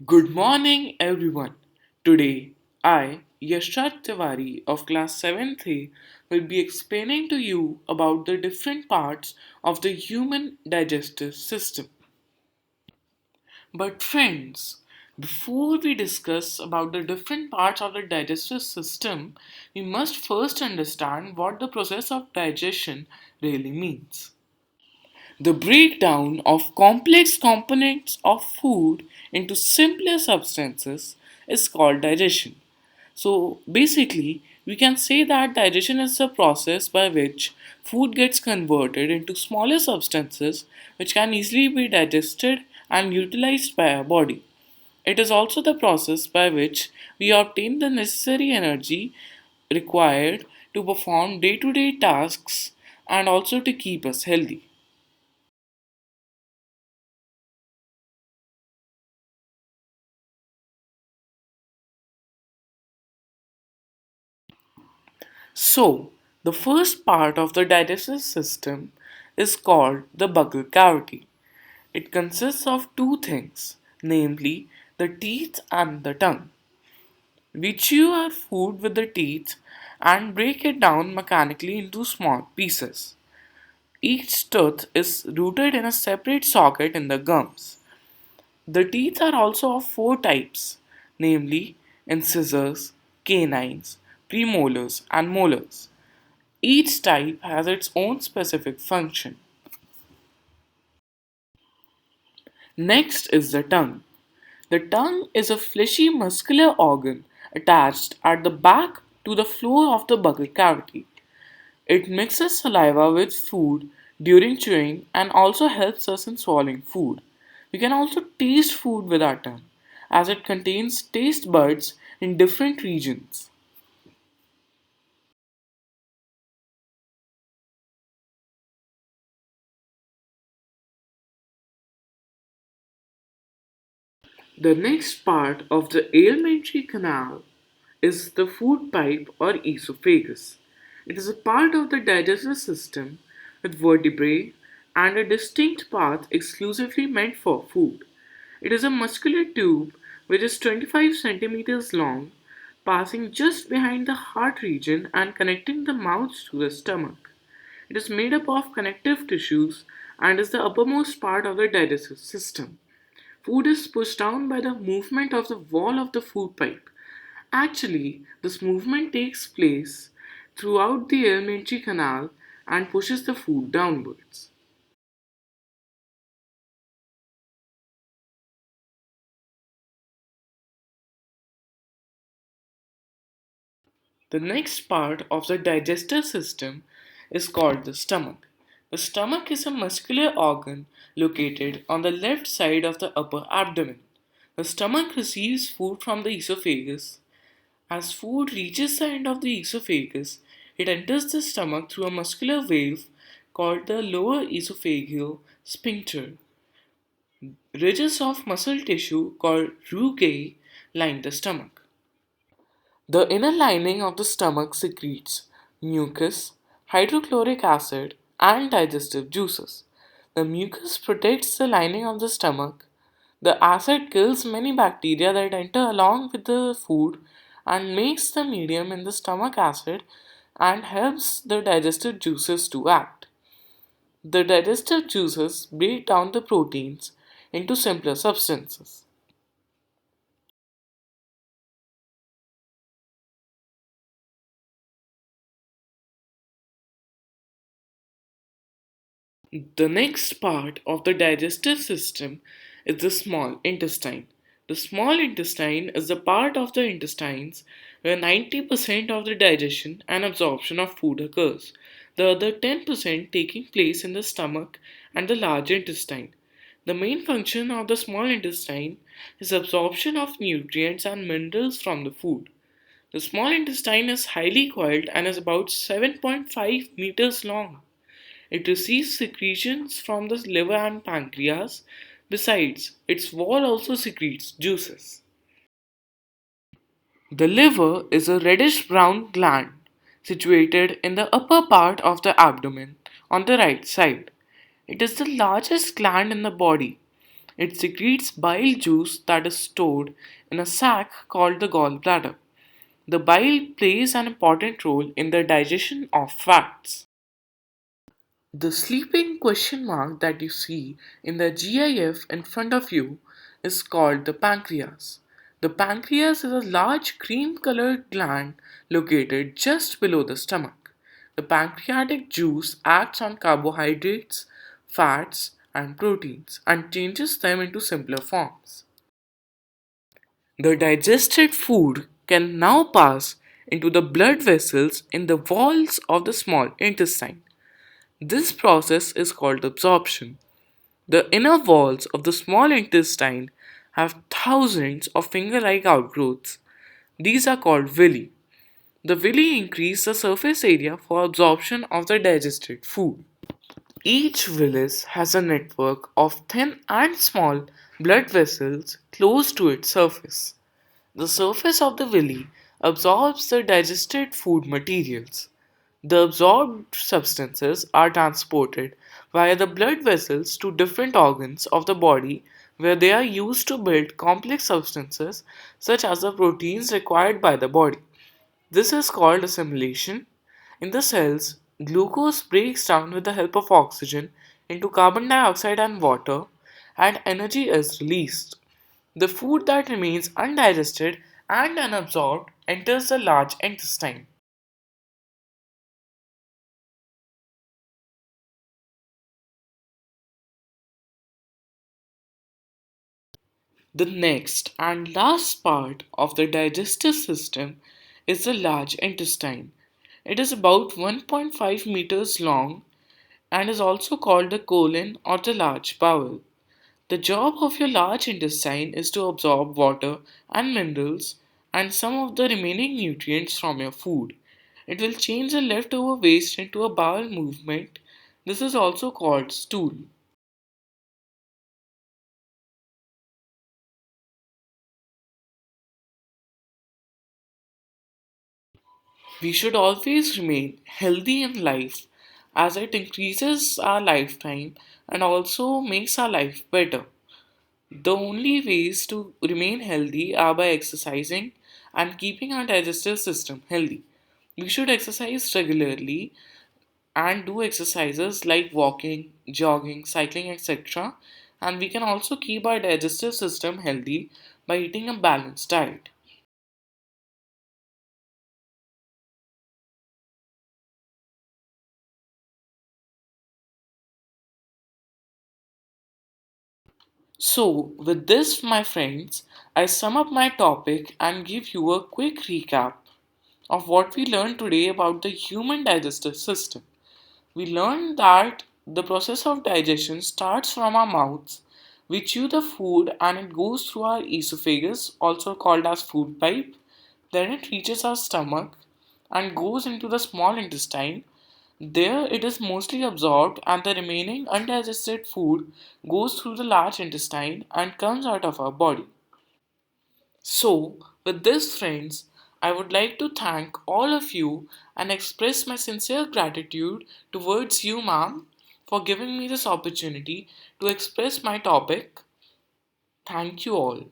Good morning, everyone. Today, I, Yashraj Tiwari of class 7th A, will be explaining to you about the different parts of the human digestive system. But friends, before we discuss about the different parts of the digestive system, we must first understand what the process of digestion really means. The breakdown of complex components of food into simpler substances is called digestion. So basically, we can say that digestion is the process by which food gets converted into smaller substances which can easily be digested and utilized by our body. It is also the process by which we obtain the necessary energy required to perform day to day tasks and also to keep us healthy. So, the first part of the digestive system is called the buccal cavity. It consists of two things, namely the teeth and the tongue. We chew our food with the teeth and break it down mechanically into small pieces. Each tooth is rooted in a separate socket in the gums. The teeth are also of four types, namely incisors, canines, premolars, and molars. Each type has its own specific function. Next is the tongue. The tongue is a fleshy muscular organ attached at the back to the floor of the buccal cavity. It mixes saliva with food during chewing and also helps us in swallowing food. We can also taste food with our tongue as it contains taste buds in different regions. The next part of the alimentary canal is the food pipe or esophagus. It is a part of the digestive system with vertebrae and a distinct path exclusively meant for food. It is a muscular tube which is 25 centimeters long, passing just behind the heart region and connecting the mouth to the stomach. It is made up of connective tissues and is the uppermost part of the digestive system. Food is pushed down by the movement of the wall of the food pipe. Actually, this movement takes place throughout the alimentary canal and pushes the food downwards. The next part of the digestive system is called the stomach. The stomach is a muscular organ located on the left side of the upper abdomen. The stomach receives food from the esophagus. As food reaches the end of the esophagus, it enters the stomach through a muscular valve called the lower esophageal sphincter. Ridges of muscle tissue called rugae line the stomach. The inner lining of the stomach secretes mucus, hydrochloric acid, and digestive juices. The mucus protects the lining of the stomach. The acid kills many bacteria that enter along with the food and makes the medium in the stomach acid and helps the digestive juices to act. The digestive juices break down the proteins into simpler substances. The next part of the digestive system is the small intestine. The small intestine is the part of the intestines where 90% of the digestion and absorption of food occurs, the other 10% taking place in the stomach and the large intestine. The main function of the small intestine is absorption of nutrients and minerals from the food. The small intestine is highly coiled and is about 7.5 meters long. It receives secretions from the liver and pancreas. Besides, its wall also secretes juices. The liver is a reddish brown gland situated in the upper part of the abdomen on the right side. It is the largest gland in the body. It secretes bile juice that is stored in a sac called the gallbladder. The bile plays an important role in the digestion of fats. The sleeping question mark that you see in the GIF in front of you is called the pancreas. The pancreas is a large cream colored gland located just below the stomach. The pancreatic juice acts on carbohydrates, fats, and proteins and changes them into simpler forms. The digested food can now pass into the blood vessels in the walls of the small intestine. This process is called absorption. The inner walls of the small intestine have thousands of finger like outgrowths. These are called villi. The villi increase the surface area for absorption of the digested food. Each villus has a network of thin and small blood vessels close to its surface. The surface of the villi absorbs the digested food materials. The absorbed substances are transported via the blood vessels to different organs of the body where they are used to build complex substances such as the proteins required by the body. This is called assimilation. In the cells, glucose breaks down with the help of oxygen into carbon dioxide and water, and energy is released. The food that remains undigested and unabsorbed enters the large intestine. The next and last part of the digestive system is the large intestine. It is about 1.5 meters long and is also called the colon or the large bowel. The job of your large intestine is to absorb water and minerals and some of the remaining nutrients from your food. It will change the leftover waste into a bowel movement. This is also called stool. We should always remain healthy in life as it increases our lifetime and also makes our life better. The only ways to remain healthy are by exercising and keeping our digestive system healthy. We should exercise regularly and do exercises like walking, jogging, cycling, etc. And we can also keep our digestive system healthy by eating a balanced diet. So, with this, my friends, I sum up my topic and give you a quick recap of what we learned today about the human digestive system. We learned that the process of digestion starts from our mouths. We chew the food and it goes through our esophagus, also called as food pipe. Then it reaches our stomach and goes into the small intestine. There it is mostly absorbed and the remaining undigested food goes through the large intestine and comes out of our body. So, with this, friends, I would like to thank all of you and express my sincere gratitude towards you, ma'am, for giving me this opportunity to express my topic. Thank you all.